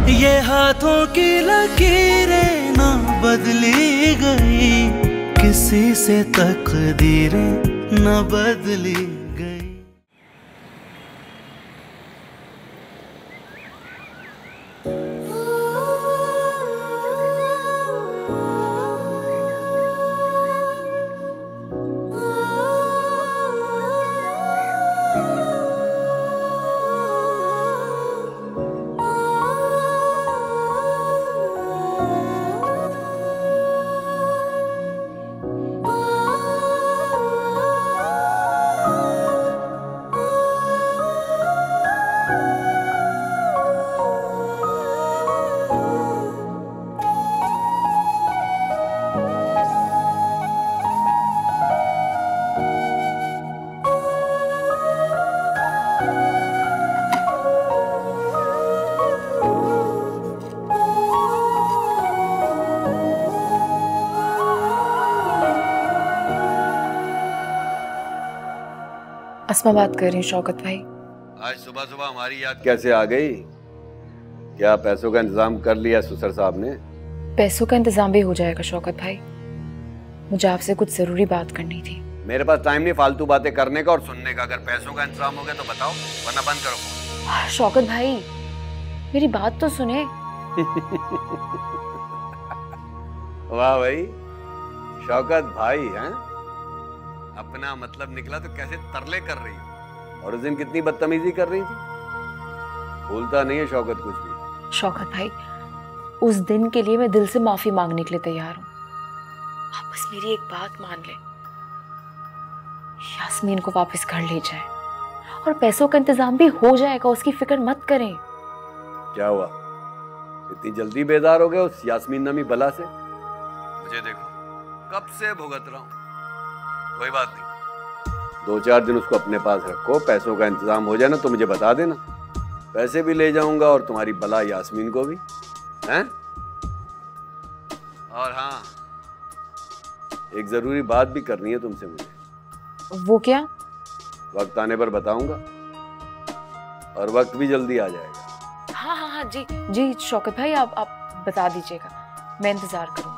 ये हाथों की लकीरें ना बदली गई, किसी से तकदीरें न बदली गई। अस्मा बात कर रही हूँ शौकत भाई। आज सुबह सुबह हमारी याद कैसे आ गई? क्या पैसों का इंतजाम कर लिया सुसर साहब ने? पैसों का इंतजाम भी हो जाएगा शौकत भाई, मुझे आपसे कुछ जरूरी बात करनी थी। मेरे पास टाइम नहीं फालतू बातें करने का और सुनने का। अगर पैसों का इंतजाम हो गया तो बताओ, वरना बंद करो फोन। शौकत भाई मेरी बात तो सुने। वाह भाई, शौकत भाई हैं? अपना मतलब निकला तो कैसे तरले कर रही हो, और उस दिन कितनी बदतमीजी कर रही थी। भूलता नहीं है शौकत कुछ भी। शौकत भाई उस दिन के लिए मैं दिल से माफी मांगने के लिए तैयार हूँ, आप बस मेरी एक बात मान ले, यास्मीन को वापस घर ले जाए और पैसों का इंतजाम भी हो जाएगा, उसकी फिक्र मत करें। क्या हुआ, इतनी जल्दी बेजार हो गए उस यास्मीन नामी बला से? मुझे देखो कब से भुगत रहा हूँ। कोई बात नहीं, 2-4 दिन उसको अपने पास रखो, पैसों का इंतजाम हो जाए ना तो मुझे बता देना, पैसे भी ले जाऊंगा और तुम्हारी बला यास्मीन को भी, हैं? और हाँ, एक जरूरी बात भी करनी है तुमसे मुझे। वो क्या? वक्त आने पर बताऊंगा, और वक्त भी जल्दी आ जाएगा। हाँ हाँ हाँ जी जी शौकत भाई, आप बता दीजिएगा, मैं इंतजार करूंगी।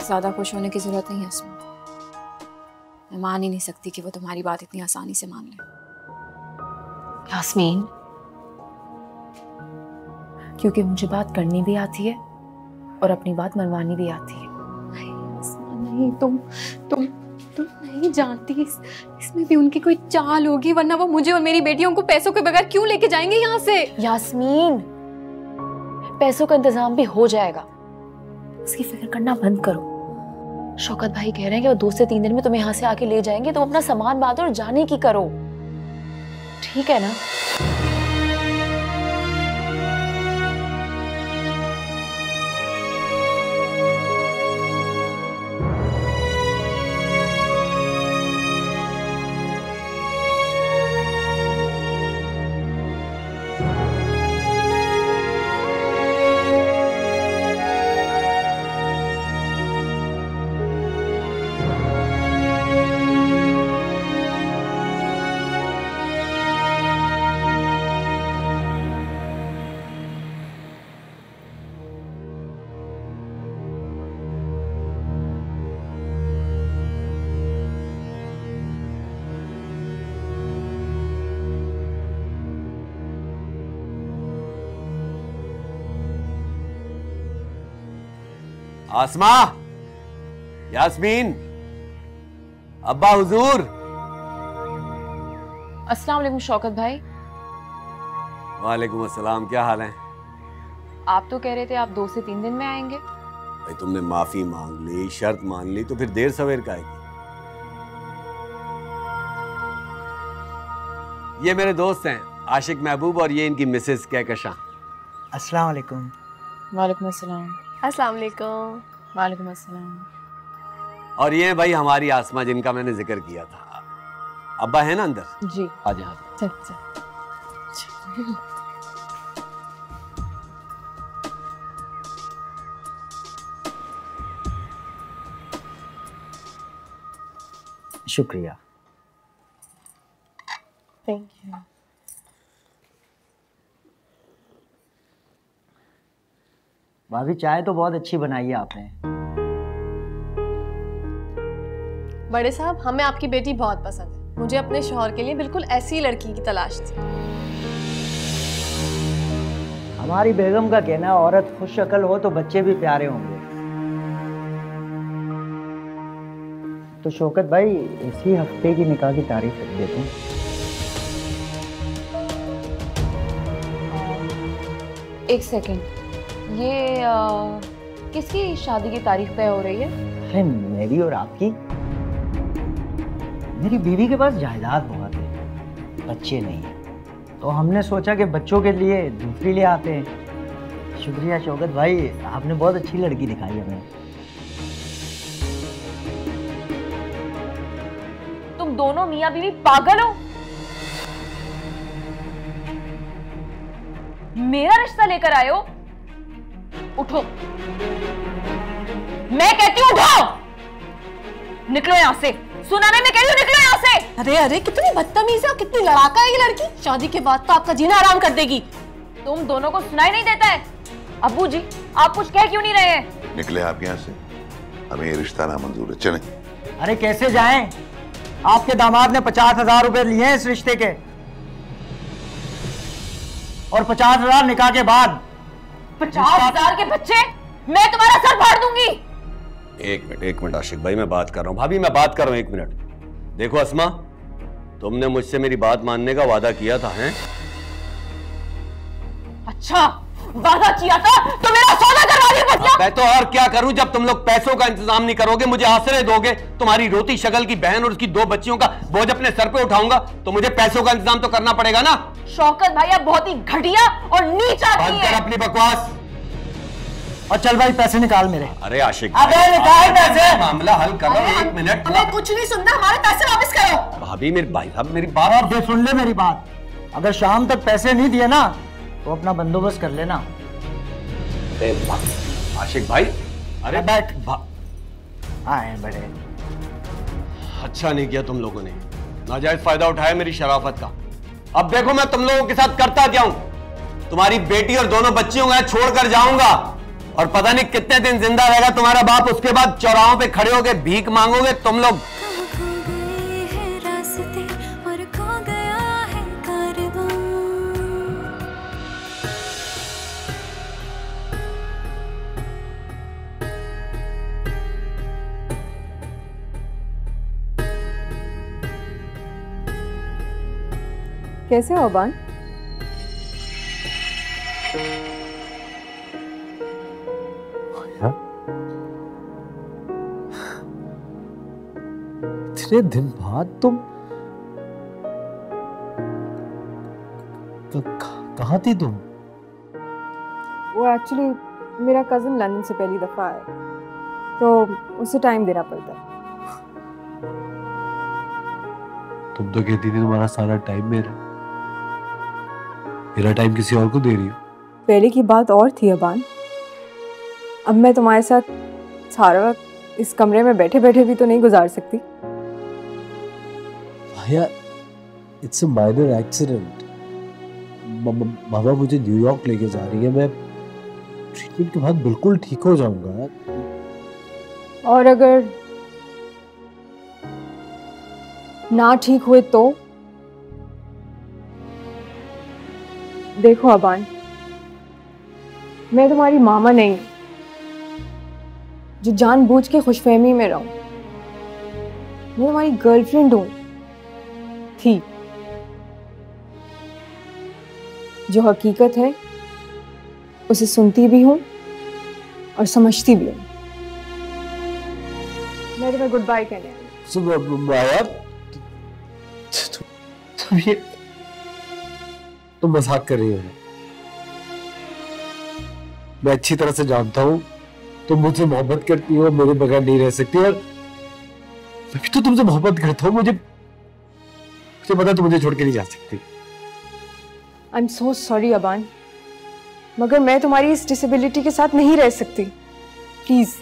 ज़्यादा खुश होने की ज़रूरत नहीं है इसमें। मैं मान ही नहीं सकती कि वो तुम्हारी बात इतनी आसानी से मान ले। यास्मीन, क्योंकि मुझे बात करनी भी आती है और अपनी बात मनवानी भी आती है। नहीं, तुम नहीं जानती, इसमें भी उनकी कोई चाल होगी, वरना वो मुझे और मेरी बेटियों को पैसों के बगैर क्यों लेके जाएंगे यहाँ से? यास्मीन, पैसों का इंतजाम भी हो जाएगा, उसकी फिक्र करना बंद करो। शौकत भाई कह रहे हैं कि वो 2 से 3 दिन में तुम्हें यहाँ से आके ले जाएंगे, तो अपना सामान बांधो और जाने की करो, ठीक है ना? आसमा, यास्मीन, अब्बा हुजूर। अस्सलाम वालेकुम शौकत भाई। वालेकुम अस्सलाम, क्या हाल है? आप तो कह रहे थे आप 2 से 3 दिन में आएंगे। भाई तुमने माफी मांग ली, शर्त मान ली, तो फिर देर सवेर का आएगी। ये मेरे दोस्त हैं आशिक महबूब, और ये इनकी मिसेस कहकशां। अस्सलाम वालेकुम। वालेकुम अस्सलाम। अस्सलाम वालेकुम। वालेकुम अस्सलाम। और ये भाई हमारी आसमा, जिनका मैंने जिक्र किया था। अब्बा है ना अंदर? जी आ जा। चल चल। शुक्रिया। Thank you. भाभी चाय तो बहुत अच्छी बनाई है आपने। बड़े साहब, हमें आपकी बेटी बहुत पसंद है। मुझे अपने शौहर के लिए बिल्कुल ऐसी लड़की की तलाश थी। हमारी बेगम का कहना है औरत खुश शक्ल हो तो बच्चे भी प्यारे होंगे। तो शौकत भाई इसी हफ्ते की निकाह की तारीख रख देते हैं। एक सेकेंड, ये किसकी शादी की तारीख तय हो रही है? अरे मेरी और आपकी। मेरी बीवी के पास जायदाद बहुत है, बच्चे नहीं है, तो हमने सोचा कि बच्चों के लिए दूसरी ले आते हैं। शुक्रिया शौकत भाई, आपने बहुत अच्छी लड़की दिखाई हमें। तुम दोनों मियां बीवी पागल हो? मेरा रिश्ता लेकर आए हो? उठो, मैं कहती हूँ उठो, निकलो यहां से। सुना नहीं, मैं कह रही हूँ निकलो यहां से। अरे अरे, कितनी बदतमीज है और कितनी लड़ाका है ये लड़की। शादी के बाद तो आपका जीना आराम कर देगी। तुम दोनों को सुनाई नहीं देता है? अब्बू जी, आप कुछ कह क्यों नहीं रहे हैं? निकले आप यहाँ से, हमें ये रिश्ता नामंजूर है, चलें। अरे कैसे जाएं? आपके दामाद ने 50,000 रुपए लिए हैं इस रिश्ते के, और 50,000 निकाह के बाद। 50,000 के बच्चे? मैं तुम्हारा सर फाड़ दूंगी। एक मिनट आशिक भाई, मैं बात कर रहा हूँ। भाभी मैं बात कर रहा हूँ, एक मिनट। देखो अस्मा, तुमने मुझसे मेरी बात मानने का वादा किया था, हैं? अच्छा, वादा किया था तो मेरा सौदा करवा दिया। मैं तो और क्या करूं, जब तुम लोग पैसों का इंतजाम नहीं करोगे, मुझे आसरे दोगे, तुम्हारी रोती शक्ल की बहन और उसकी 2 बच्चियों का बोझ अपने सर पे उठाऊंगा, तो मुझे पैसों का इंतजाम तो करना पड़ेगा ना। शौकत भाई, आप बहुत ही घटिया और नीच आदमी बंद कर हैं। अपनी बकवास और चल भाई पैसे निकाल मेरे। अरे आशिक, अबे निकाल पैसे। मामला हल करो, एक मिनट। हमें कुछ नहीं सुनना, हमारे पैसे वापस करो। भाभी, मेरे भाई साहब, मेरी बात और सुन ले मेरी बात, अगर शाम तक पैसे नहीं दिए ना तो अपना बंदोबस्त कर लेना। आशिक भाई, अरे बैठ। आए बड़े। अच्छा नहीं किया तुम लोगों ने, नाजायज फायदा उठाया मेरी शराफत का। अब देखो मैं तुम लोगों के साथ करता क्या हूं। तुम्हारी बेटी और दोनों बच्चियों को छोड़कर जाऊंगा, और पता नहीं कितने दिन जिंदा रहेगा तुम्हारा बाप। उसके बाद चौराहों पे खड़े होकर भीख मांगोगे तुम लोग। कैसे हो अबान? इतने दिन बाद तुम कहाँ थी तुम? वो एक्चुअली मेरा कजिन लंदन से पहली दफा है, तो उसे टाइम देना पड़ता है। तुम तो कहती थी तुम्हारा सारा टाइम मेरा टाइम किसी और को दे रही हो। पहले की बात और थी अबान, अब मैं तुम्हारे साथ सारा वक्त इस कमरे में बैठे बैठे भी तो नहीं गुजार सकती। यार, इट्स अ माइनर एक्सीडेंट। मामा मुझे न्यूयॉर्क लेके जा रही है, मैं ट्रीटमेंट के बाद बिल्कुल ठीक हो जाऊंगा यार। और अगर ना ठीक हुए तो? देखो अबान, मैं तुम्हारी मामा नहीं जो जानबूझ के खुशफहमी में रहूं। मैं तुम्हारी गर्लफ्रेंड हूं, थी, जो हकीकत है उसे सुनती भी हूं और समझती भी हूं। मैं तुम्हें गुड बाय कहने आई। तुम मजाक कर रही हो। मैं अच्छी तरह से जानता हूँ तुम मुझसे मोहब्बत करती हो, मेरे बगैर नहीं रह सकती, और मैं भी तो तुमसे मोहब्बत करता हूँ। मुझे पता तुम मुझे छोड़ के नहीं जा सकती। I am so sorry Aban, मगर मैं तुम्हारी इस डिसेबिलिटी के साथ नहीं रह सकती। प्लीज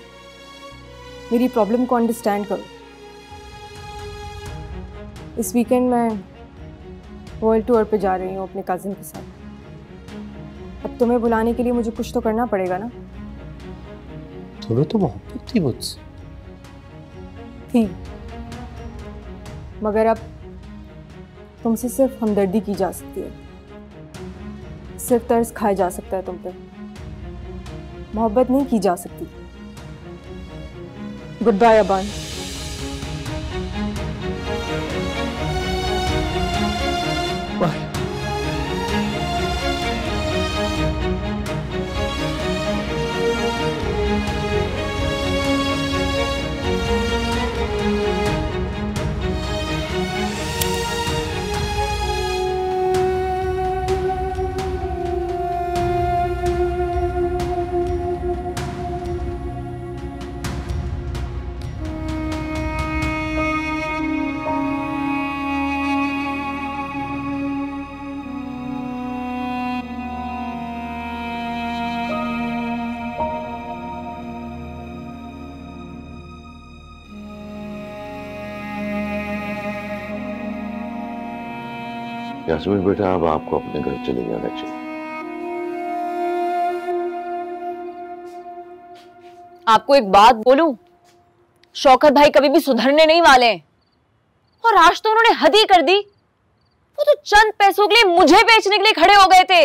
मेरी प्रॉब्लम को अंडरस्टैंड करो। इस वीकेंड मैं वर्ल्ड टूर पे जा रही हूँ अपने कजिन के साथ। अब तुम्हें बुलाने के लिए मुझे कुछ तो करना पड़ेगा ना। तुम्हें तो मोहब्बत थी मुझसे। थी, मगर अब तुमसे सिर्फ हमदर्दी की जा सकती है, सिर्फ तर्स खाया जा सकता है तुम पे, मोहब्बत नहीं की जा सकती। Good bye Aban. यास्मीन बेटा, अब आपको अपने घर चले जाना चाहिए। आपको एक बात बोलूं, शौकत भाई कभी भी सुधरने नहीं वाले हैं। और आज तो उन्होंने हद ही कर दी। वो तो चंद पैसों के लिए मुझे बेचने के लिए खड़े हो गए थे।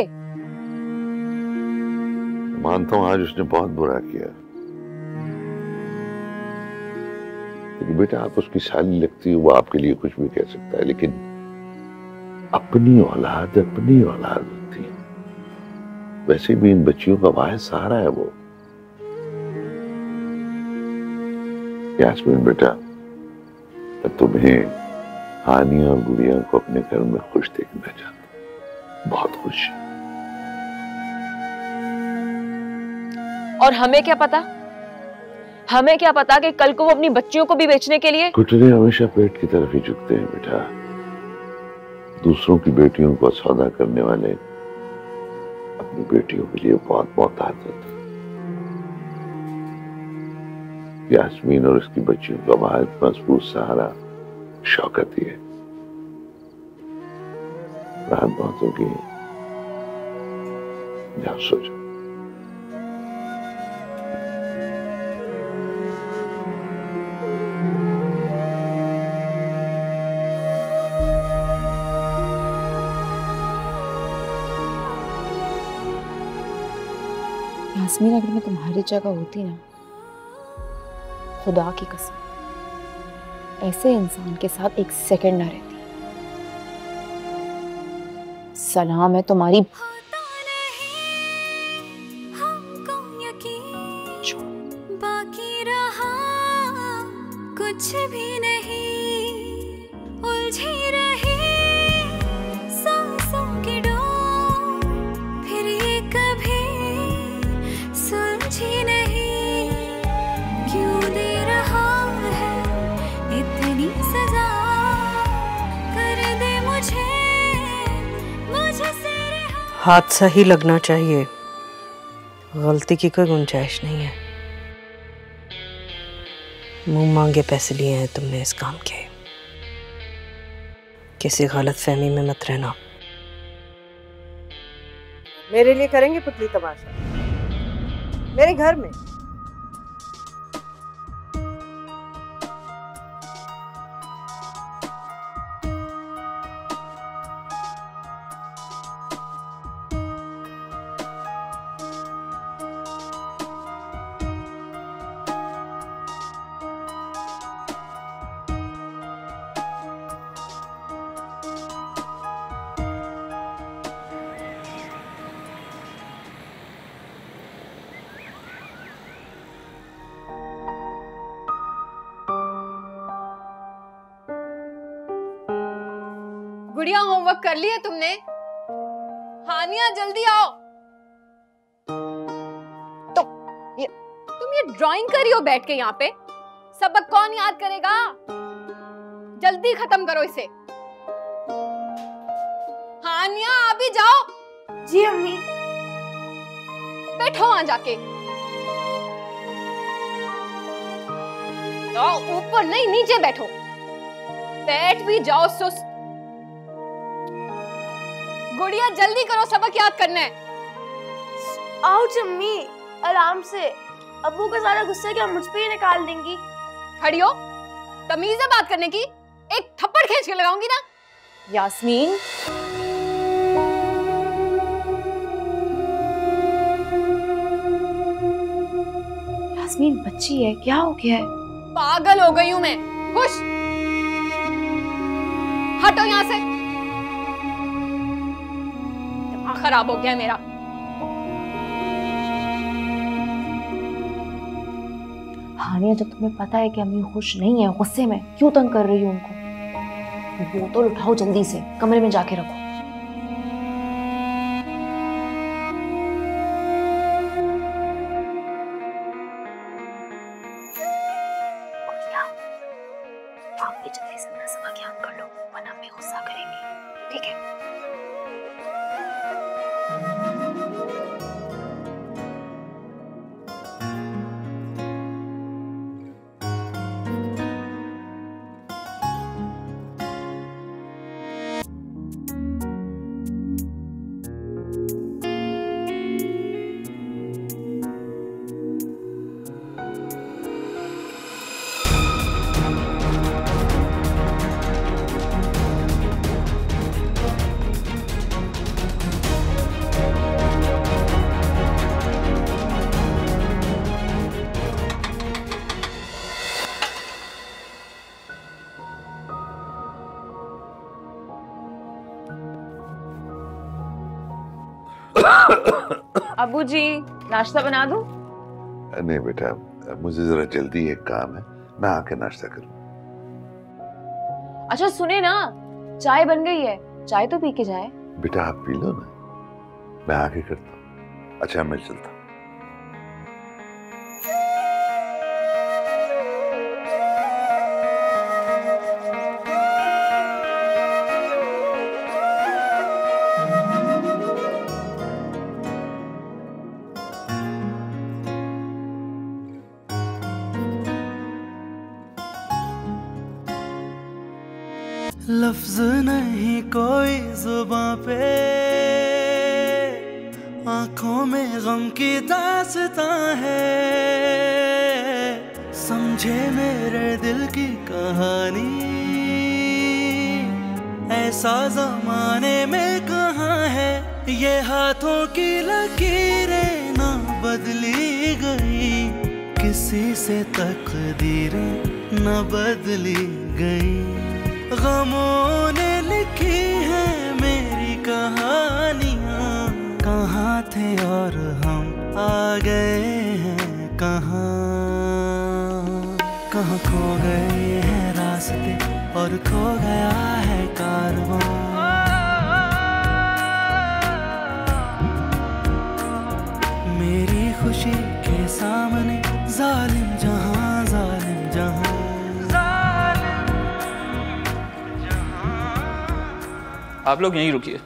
मानता हूं आज उसने बहुत बुरा किया, लेकिन बेटा आप उसकी साली लगती है, वो आपके लिए कुछ भी कह सकता है, लेकिन अपनी औलाद होती है। वैसे भी इन बच्चियों का वाहिद सहारा है वो। यास्मीन बेटा, तुम्हें हानिया और गुड़िया को अपने घर में खुश देखना चाहता, बहुत खुश। और हमें क्या पता कि कल को वो अपनी बच्चियों को भी बेचने के लिए। घुटने हमेशा पेट की तरफ ही झुकते हैं बेटा। दूसरों की बेटियों को सौदा करने वाले अपनी बेटियों के लिए बहुत मोहताज होते हैं। यास्मीन और उसकी बच्चियों का वाहिद मजबूत सहारा शौकत ही है। रात बहुत होगी, जाओ सो जाओ। यास्मीन, अगर मैं तुम्हारी जगह होती ना, खुदा की कसम ऐसे इंसान के साथ एक सेकंड ना रहती। सलाम है तुम्हारी। बाकी रहा कुछ भी नहीं, उलझी रही सांसों की डोर, फिर ये कभी सुलझी नहीं। क्यों दे रहा है इतनी सजा, कर दे मुझे से हाथ सही लगना चाहिए, गलती की कोई गुंजाइश नहीं है। मुंह मांगे पैसे लिए हैं तुमने इस काम के, किसी गलत फहमी में मत रहना। मेरे लिए करेंगे पुतली तमाशा मेरे घर में? गुड़िया, होमवर्क कर लिया तुमने? हानिया जल्दी आओ। तुम ये ड्राइंग कर रही हो बैठ के यहाँ पे? सबक कौन याद करेगा? जल्दी खत्म करो इसे। हानिया अभी जाओ। जी अम्मी। बैठो वहां जाके। ऊपर नहीं, नीचे बैठो। बैठ भी जाओ सुस्त। गुड़िया जल्दी करो, सबक याद करना है। आओ अम्मी, आराम से। अब्बू का सारा गुस्सा क्या मुझ पे ही निकाल देंगी? खड़ी हो, तमीज है बात करने की, एक थप्पड़ खींच के लगाऊंगी ना। यास्मीन, यास्मीन बच्ची है, क्या हो गया है? पागल हो गई हूं मैं। खुश, हटो यहां से, दिमाग खराब हो गया है मेरा। हानिया, जब तुम्हें पता है कि अम्मी खुश नहीं है, गुस्से में क्यों तंग कर रही हो उनको? बोतल उठाओ जल्दी से, कमरे में जाके रखो। आप भी जल्दी से अपना सबक याद कर लो, वरना अम्मी गुस्सा करेंगी, ठीक है? अबू जी, नाश्ता बना दूं? नहीं बेटा, मुझे जरा जल्दी एक काम है, मैं आके नाश्ता करूं। अच्छा सुने ना, चाय बन गई है, चाय तो पी के जाए। बेटा आप पी लो ना, मैं आके करता हूँ। अच्छा मैं चलता हूँ। लफ्ज नहीं कोई जुबां पे, आंखों में गम की दास्तां है। समझे मेरे दिल की कहानी, ऐसा जमाने में कहाँ है। ये हाथों की लकीरें ना बदली गई, किसी से तकदीरें न बदली गई। गमों ने लिखी है मेरी कहानियाँ, कहाँ थे और हम आ गए हैं कहाँ। कहाँ खो गए हैं रास्ते और खो गया है कारवां। मेरी खुशी के सामने जालिम जहां, जालिम जहां। आप लोग यहीं रुकिए,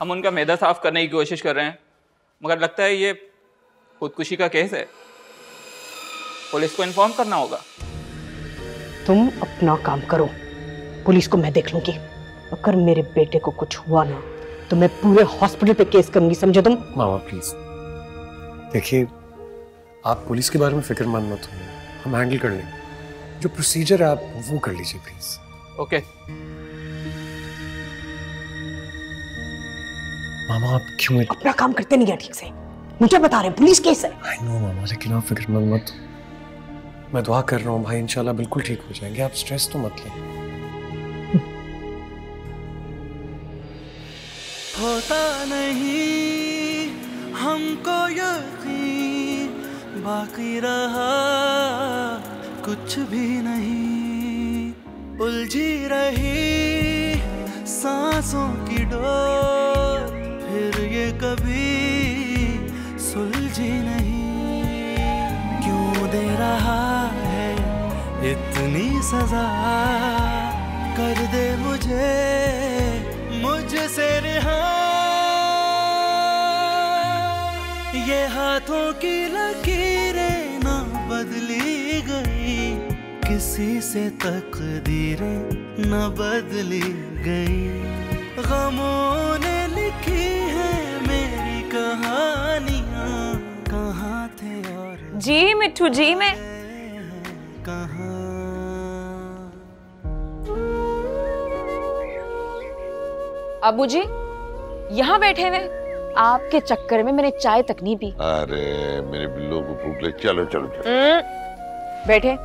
हम उनका मैदा साफ करने की कोशिश कर रहे हैं, मगर लगता है ये खुदकुशी का केस है, पुलिस को इन्फॉर्म करना होगा। तुम अपना काम करो, पुलिस को मैं देख लूंगी। अगर मेरे बेटे को कुछ हुआ ना तो मैं पूरे हॉस्पिटल पे केस करूंगी, समझे तुम? मामा प्लीज देखिए, आप पुलिस के बारे में फिक्रमंद मत हो, हम हैंडल कर लेंगे। जो प्रोसीजर है आप वो कर लीजिए प्लीज। ओके। मामा आप क्यों अपना काम करते नहीं है ठीक से, मुझे बता रहे हैं पुलिस केस है। आई नो मामा, लेकिन आप फिक्रमंद मत, मैं दुआ कर रहा हूँ भाई, इंशाल्लाह बिल्कुल ठीक हो जाएंगे, आप स्ट्रेस तो मत लें। होता नहीं हमको यकीन, बाकी रहा कुछ भी नहीं। उलझी रही सांसों की डोर, फिर ये कभी सुलझी नहीं। क्यों दे रहा है इतनी सजा, कर दे मुझे मुझसे रिहा। ये हाथों की लकीरें ना बदली गई, किसी से तकदीरें न बदली गई, गमों ने लिखी है मेरी कहानियां, कहाँ थे और जी मिट्ठू जी मैं कहाँ। अबू जी यहाँ बैठे हुए, आपके चक्कर में मैंने चाय तक नहीं पी। अरे मेरे बिल्लों को भूख लगी, चलो चलो चलो बैठे।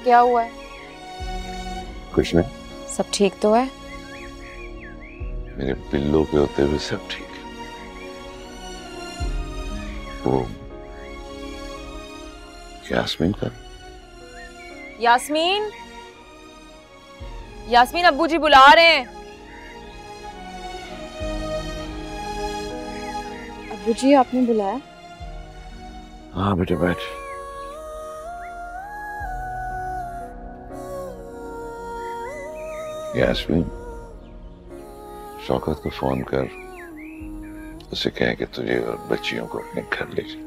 क्या हुआ है? कुछ नहीं। सब ठीक तो है? मेरे बिल्लों के होते हुए सब ठीक है। वो यास्मीन का। यास्मीन, यास्मीन अब्बू जी बुला रहे हैं। अब्बू जी आपने बुलाया? हाँ बेटे बैठ। यास्मीन, शौकत को फोन कर, उसे कह कि तुझे और बच्चियों को अपने घर ले जाए।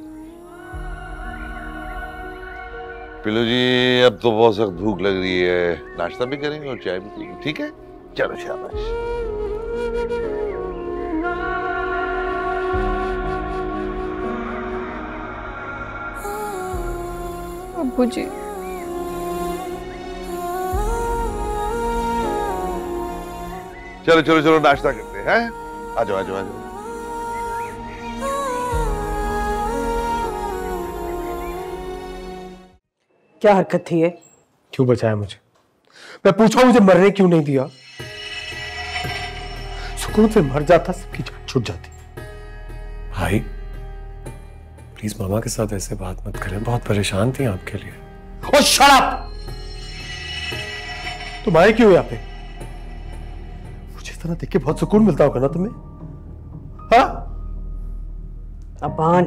पिल्लू जी अब तो बहुत सख्त भूख लग रही है, नाश्ता भी करेंगे और चाय भी पिएंगे, ठीक है? चलो शाबाश। अब्बू जी चलो चलो चलो नाश्ता करते हैं। आ जाओ आ जाओ आ जाओ। क्या हरकत थी ये? क्यों बचाया मुझे? मैं पूछा मुझे मरने क्यों नहीं दिया? सुकून से मर जाता, सबकी जान छूट जाती। भाई प्लीज मामा के साथ ऐसे बात मत करें, बहुत परेशान थी आपके लिए। ओ शट अप! तुम आए क्यों यहाँ पे? मुझे इस तरह देख के बहुत सुकून मिलता होगा ना तुम्हें? हाँ? अबान,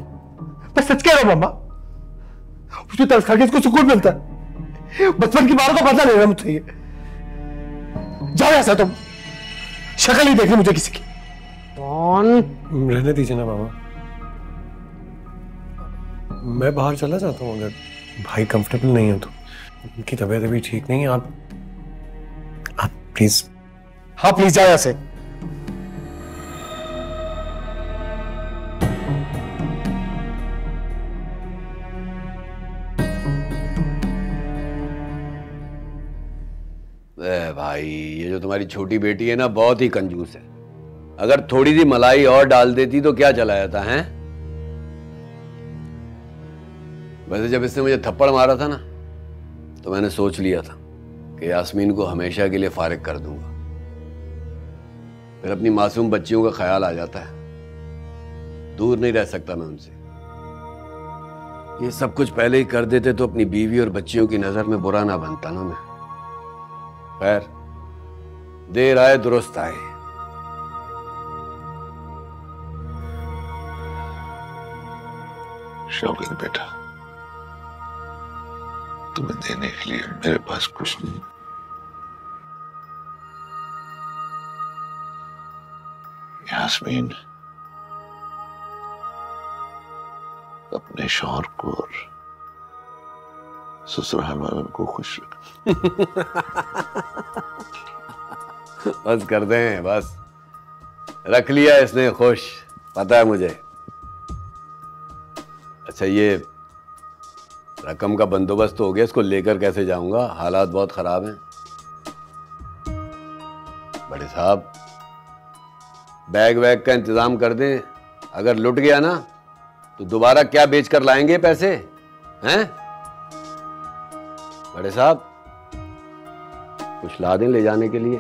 मैं सच कह रहा हूं मामा, मुझे तरस खा के इसको सुकून मिलता है। बचपन की बातों का बदला ले रहा मुझसे ये। जाओ ऐसा, तुम शक्ल नहीं देखनी मुझे किसी की। रहने दीजिए ना मामा, मैं बाहर चला जाता हूँ अगर भाई कंफर्टेबल नहीं है तो। उनकी तबीयत अभी ठीक नहीं है, आप प्लीज। हाँ प्लीज जाओ ऐसे। भाई ये जो तुम्हारी छोटी बेटी है ना, बहुत ही कंजूस है। अगर थोड़ी सी मलाई और डाल देती तो क्या चला जाता है? वैसे जब इसने मुझे थप्पड़ मारा था ना, तो मैंने सोच लिया था कि यास्मीन को हमेशा के लिए फारिग कर दूंगा। फिर अपनी मासूम बच्चियों का ख्याल आ जाता है, दूर नहीं रह सकता मैं उनसे। ये सब कुछ पहले ही कर देते तो अपनी बीवी और बच्चियों की नजर में बुरा ना बनता ना मैं। खैर, देर आए दुरुस्त आए। शौकत बेटा, तुम्हें देने के लिए मेरे पास कुछ नहीं। यास्मीन अपने शौहर को और ससुराल वालों को खुश रख। बस कर दें, बस रख लिया इसने खुश, पता है मुझे। अच्छा ये रकम का बंदोबस्त हो गया, इसको लेकर कैसे जाऊंगा? हालात बहुत खराब हैं। बड़े साहब बैग वैग का इंतजाम कर दें, अगर लुट गया ना तो दोबारा क्या बेचकर लाएंगे पैसे हैं? बड़े साहब कुछ ला दें ले जाने के लिए।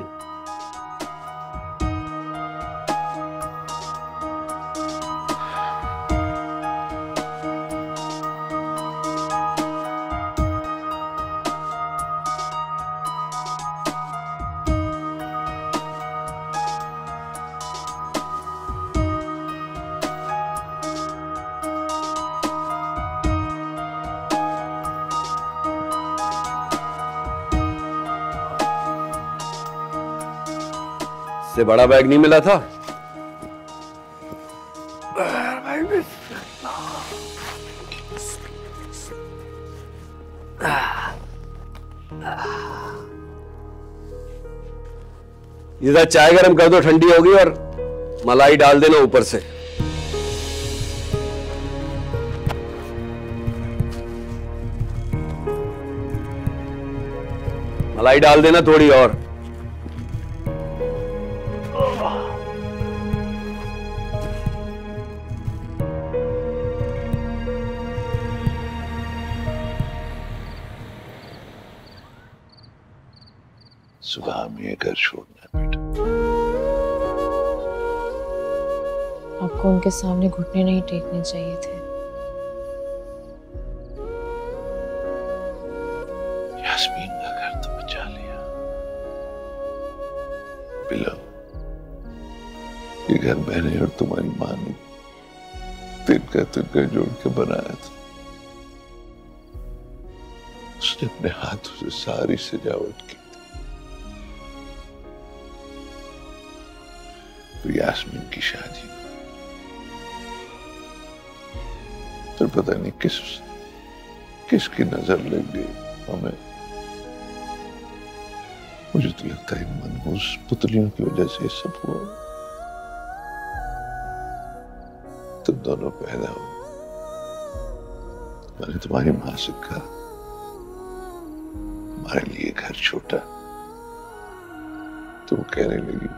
से बड़ा बैग नहीं मिला था भाई। इधर चाय गरम कर दो, ठंडी होगी, और मलाई डाल देना ऊपर से। मलाई डाल देना थोड़ी और। सुबह में ये घर छोड़ना बेटा। आपको उनके सामने घुटने नहीं टेकने चाहिए थे। यास्मीन का घर तो बचा लिया। बिलो, ये घर मैंने और तुम्हारी माँ ने तिनका जोड़ के बनाया था। उसने अपने हाथों से सारी सजावट की। तो यास्मीन की शादी तो पता नहीं किसकी नजर लग गई हमें। मुझे तो लगता है मनहूस पुतलियों की वजह से सब हुआ। तुम दोनों पैदा हो, मैंने तुम्हारी माँ से कहा हमारे लिए घर छोटा। तो वो कहने लगी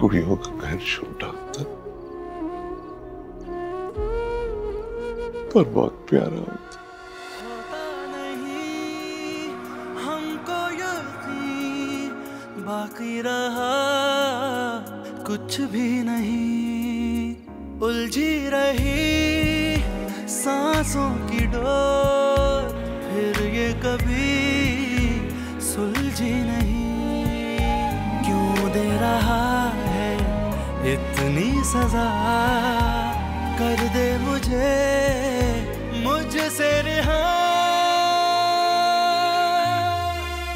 कुड़ियों का घर छोटा होता पर बहुत प्यारा होता। हमको यकीन बाकी रहा कुछ भी नहीं, उलझी रही सांसों की डोर, फिर ये कभी सुलझी नहीं। क्यों दे रहा इतनी सजा, कर दे मुझसे रिहा।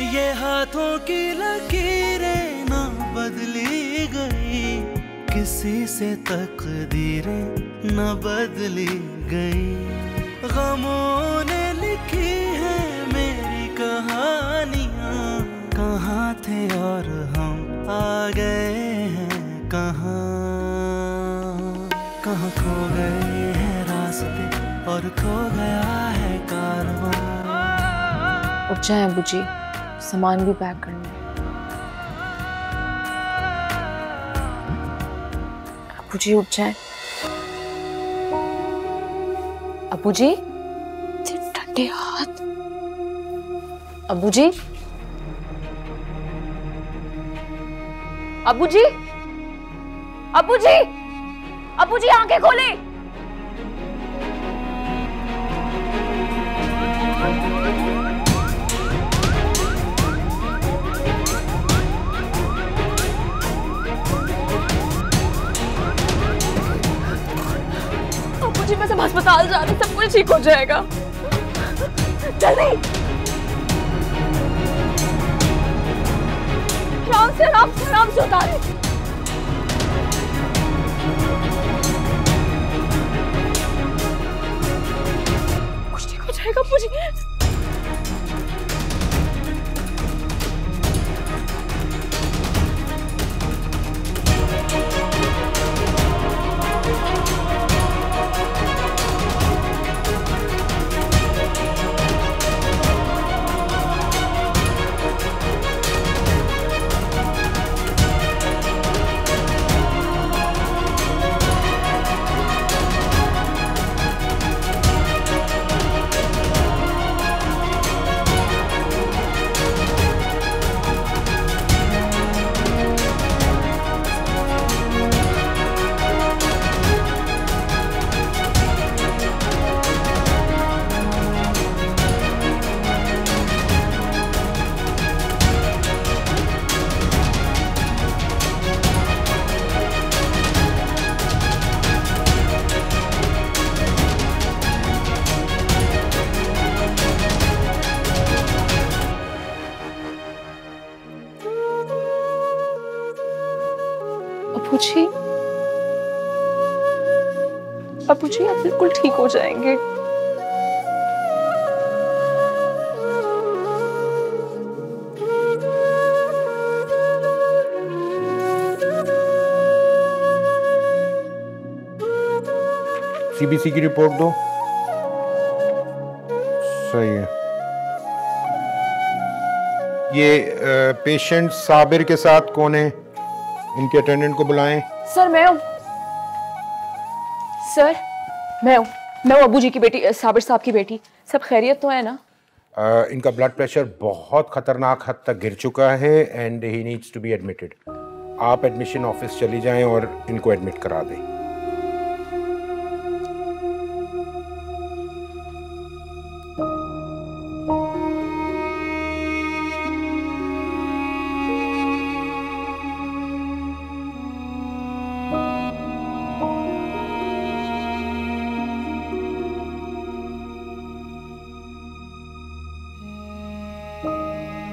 ये हाथों की लकीरें ना बदली गई, किसी से तकदीरें न बदली गई। गमों ने लिखी है मेरी कहानियां, कहाँ थे और हम आ गए हैं कहाँ। कहाँ खो गए हैं रास्ते और खो गया है कारवां। उठ जाए अबू जी, सामान भी पैक करना है। अबू जी उठ जाए। अबू जी, ठंडे हाथ। अबू जी, अबू जी, अबू जी, अबू जी आंखें खोले। अबू जी मैं सब अस्पताल जा रही, सब कुछ ठीक हो जाएगा। जल्दी आराम से उतारे। कुछ ठीक हो जाएगा अबू जी। अबू जी, अबूजी आप बिल्कुल ठीक हो जाएंगे। सीबीसी की रिपोर्ट दो। सही है। ये पेशेंट साबिर के साथ कौन है? इनके अटेंडेंट को बुलाएं। सर मैं हूँ। सर मैं हूँ अबूजी की बेटी, साबिर साहब की बेटी। सब खैरियत तो है ना? इनका ब्लड प्रेशर बहुत खतरनाक हद तक गिर चुका है and he needs to be admitted. आप एडमिशन ऑफिस चली जाएं और इनको एडमिट करा दें।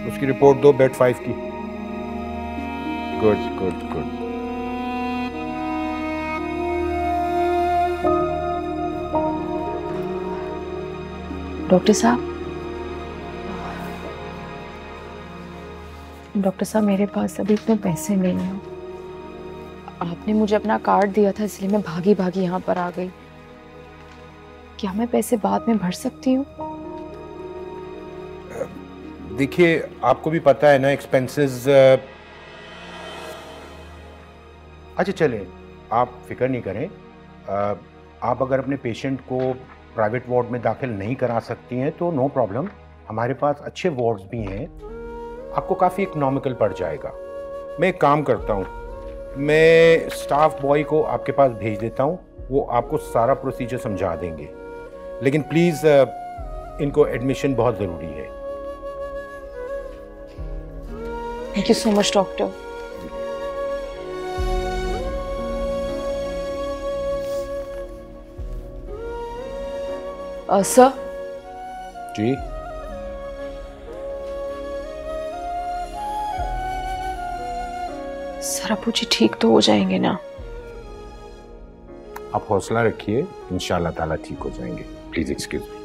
उसकी रिपोर्ट दो बेड 5 की। Good good good. डॉक्टर साहब मेरे पास अभी इतने पैसे नहीं हैं। आपने मुझे अपना कार्ड दिया था इसलिए मैं भागी भागी यहाँ पर आ गई। क्या मैं पैसे बाद में भर सकती हूँ? देखिए आपको भी पता है ना एक्सपेंसेस। अच्छा चले, आप फिक्र नहीं करें। आप अगर अपने पेशेंट को प्राइवेट वार्ड में दाखिल नहीं करा सकती हैं तो नो प्रॉब्लम, हमारे पास अच्छे वार्ड्स भी हैं। आपको काफ़ी इकोनॉमिकल पड़ जाएगा। मैं एक काम करता हूँ, मैं स्टाफ बॉय को आपके पास भेज देता हूँ, वो आपको सारा प्रोसीजर समझा देंगे। लेकिन प्लीज़ इनको एडमिशन बहुत ज़रूरी है। Thank you so much doctor. Sir ji, sir अबूजी ठीक तो हो जाएंगे ना? आप हौसला रखिए, इंशाल्लाह ताला ठीक हो जाएंगे। Please excuse me.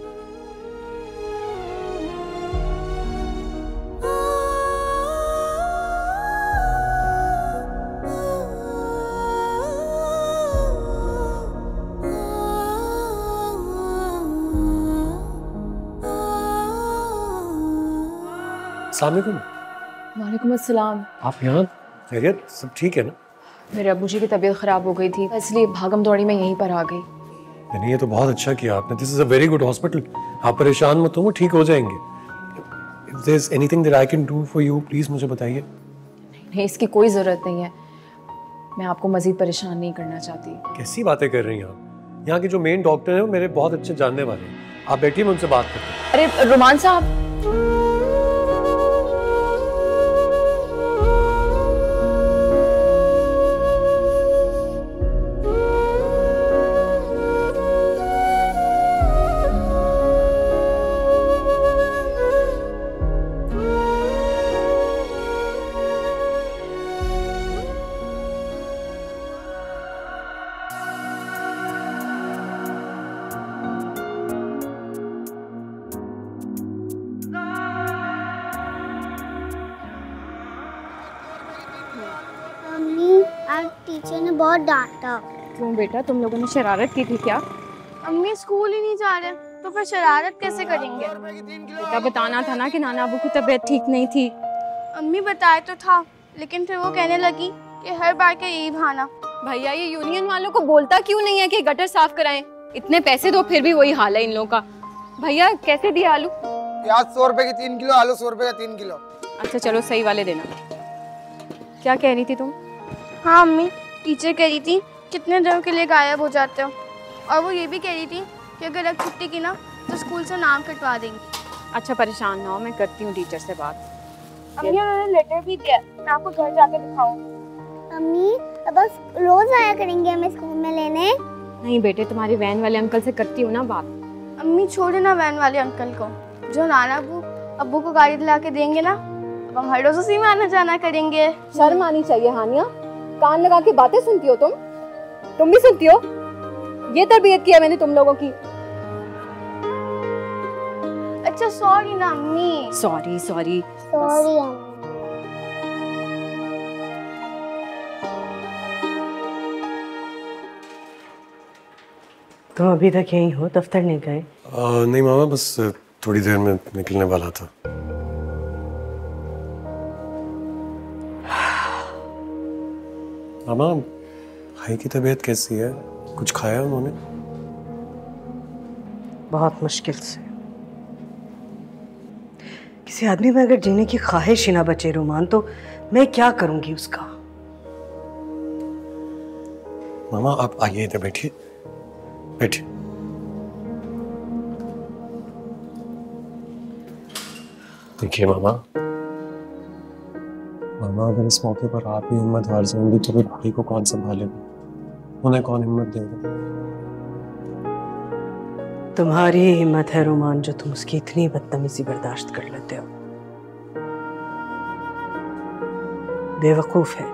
वालेकुम अस्सलाम। आप यहाँ? खैरियत? सब ठीक है ना? मेरे अबूजी की तबीयत खराब हो गई थी, इसलिए भागम दौड़ी में यहीं पर आ गई। नहीं, ये तो बहुत अच्छा किया आपने। This is a very good hospital. आप परेशान मत हो, वो ठीक हो जाएंगे। If there is anything that I can do for you, please मुझे बताइए। नहीं, इसकी कोई जरूरत नहीं है। मैं आपको मजीद परेशान नहीं करना चाहती। कैसी बातें कर रही हैं आप? यहाँ के जो मेन डॉक्टर हैं वो मेरे बहुत अच्छे जानने वाले हैं। आप बैठिए, मैं उनसे बात करता हूँ। अरे रोमान साहब, टीचर ने बहुत डांटा। क्यों बेटा, तुम लोगों ने शरारत की थी क्या? अम्मी स्कूल ही नहीं जा रहे तो फिर शरारत कैसे करेंगे? बेटा बताना था ना कि नाना अबू की तबीयत ठीक नहीं थी। अम्मी बताए तो था, लेकिन फिर वो कहने लगी कि हर बार का यही बहाना। भैया ये यूनियन वालों को बोलता क्यों नहीं है कि गटर साफ कराएं? इतने पैसे दो फिर भी वही हाल है इन लोगों का। भैया कैसे दिए आलू? प्याज 100 रुपए की 3 किलो, आलू 100 रुपए का 3 किलो। अच्छा चलो सही वाले देना। क्या कह रही थी तुम? हाँ अम्मी, टीचर कह रही थी कितने दिनों के लिए गायब हो जाते हो, और वो ये भी कह रही थी कि अगर अब छुट्टी की ना तो स्कूल से नाम कटवा देंगी। अच्छा परेशान ना हो, मैं करती हूँ टीचर से बात। अम्मी उन्होंने लेटर भी दिया, मैं आपको घर जाके दिखाऊंगी। अम्मी अब रोज आया करेंगे हमें स्कूल में लेने? नहीं बेटे, तुम्हारे वैन वाले अंकल से करती हूँ ना बात। अम्मी छोड़े ना वैन वाले अंकल को, जो नाना अब्बू को गाड़ी दिला के देंगे ना, अब हम हर रोज उसी में आना जाना करेंगे। शर्म आनी चाहिए हानिया, कान लगा के बातें सुनती हो तुम भी सुनती हो? ये तरबियत किया मैंने तुम लोगों की। अच्छा सॉरी ना अम्मी। Sorry sorry sorry. तुम अभी तक यहीं हो, दफ्तर नहीं गए? नहीं मामा, बस थोड़ी देर में निकलने वाला था। मामा, भाई की तबीयत कैसी है? कुछ खाया उन्होंने? बहुत मुश्किल से। किसी आदमी में अगर जीने की ख्वाहिश ही ना बचे रुमान, तो मैं क्या करूंगी उसका? मामा आप आइए, इधर बैठिए, बैठिए। देखिए मामा, अगर इस मौके पर आप ही हिम्मत हार जाएंगी तो फिर भाई को कौन संभालेगा? उन्हें कौन हिम्मत देगा? तुम्हारी ही हिम्मत है रुमान जो तुम उसकी इतनी बदतमीजी बर्दाश्त कर लेते हो। बेवकूफ है,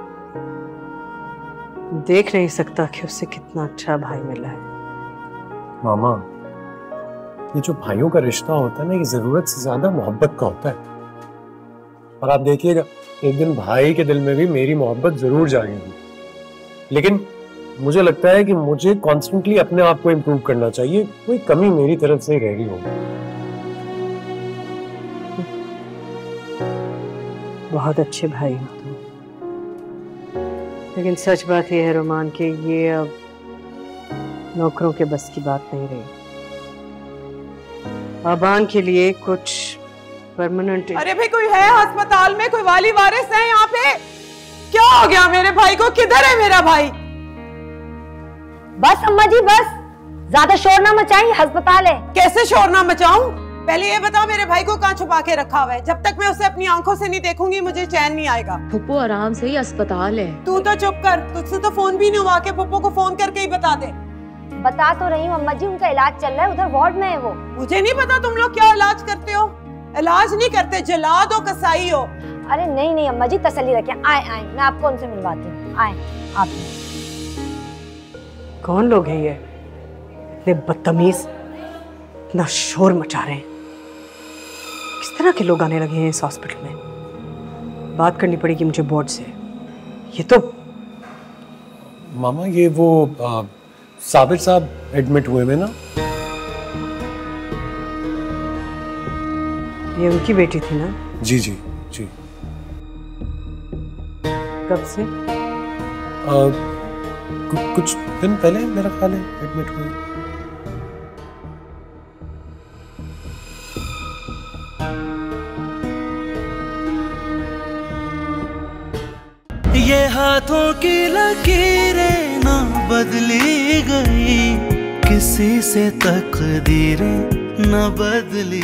देख नहीं सकता कि उसे कितना अच्छा भाई मिला है। मामा, ये जो भाइयों का रिश्ता होता है ना, ये जरूरत से ज्यादा मोहब्बत का होता है। और आप देखिएगा, एक दिन भाई के दिल में भी मेरी मोहब्बत जरूर जाएगी। लेकिन मुझे लगता है कि मुझे कॉन्स्टेंटली अपने आप को इम्प्रूव करना चाहिए। कोई कमी मेरी तरफ से रह रही होगी। बहुत अच्छे भाई हो तुम, लेकिन सच बात यह है रोमान कि ये अब नौकरों के बस की बात नहीं रही। आबान के लिए कुछ परमानेंट। अरे भाई, कोई है अस्पताल में? कोई वाली वारिस है यहाँ पे? क्या हो गया मेरे भाई को? किधर है मेरा भाई? बस अम्मा जी बस, ज्यादा शोर ना मचाएं, अस्पताल है। कैसे शोर ना मचाऊं? पहले ये बताओ मेरे भाई को कहाँ छुपा के रखा हुआ है? जब तक मैं उसे अपनी आंखों से नहीं देखूंगी मुझे चैन नहीं आएगा। पुप्पू आराम से ही, अस्पताल है। तू तो चुप कर, तुझसे तो फोन भी नहीं हुआ कि पुप्पू को फोन करके ही बता दे। बता तो रही हूँ अम्मा जी, उनका इलाज चल रहा है, उधर वार्ड में है वो। मुझे नहीं पता तुम लोग क्या इलाज करते हो। इलाज नहीं करते, जलाद हो, कसाई हो। अरे नहीं नहीं अम्मा जी, तसल्ली रखें। आए आए, मैं आपको उनसे मिलवाती हूँ। आए आप। कौन लोग हैं ये? इतने बदतमीज, इतना शोर मचा रहे हैं। किस तरह के लोग आने लगे हैं इस हॉस्पिटल में? बात करनी पड़ेगी मुझे बोर्ड से। ये तो मामा, ये वो साबिर साहब एडमिट हुए में ना? ये उनकी बेटी थी ना? जी जी जी। कब से? कुछ दिन पहले मेरा ख्याल है एडमिट हुई। ये हाथों की लकीरें ना बदली गई, किसी से तकदीरें न बदली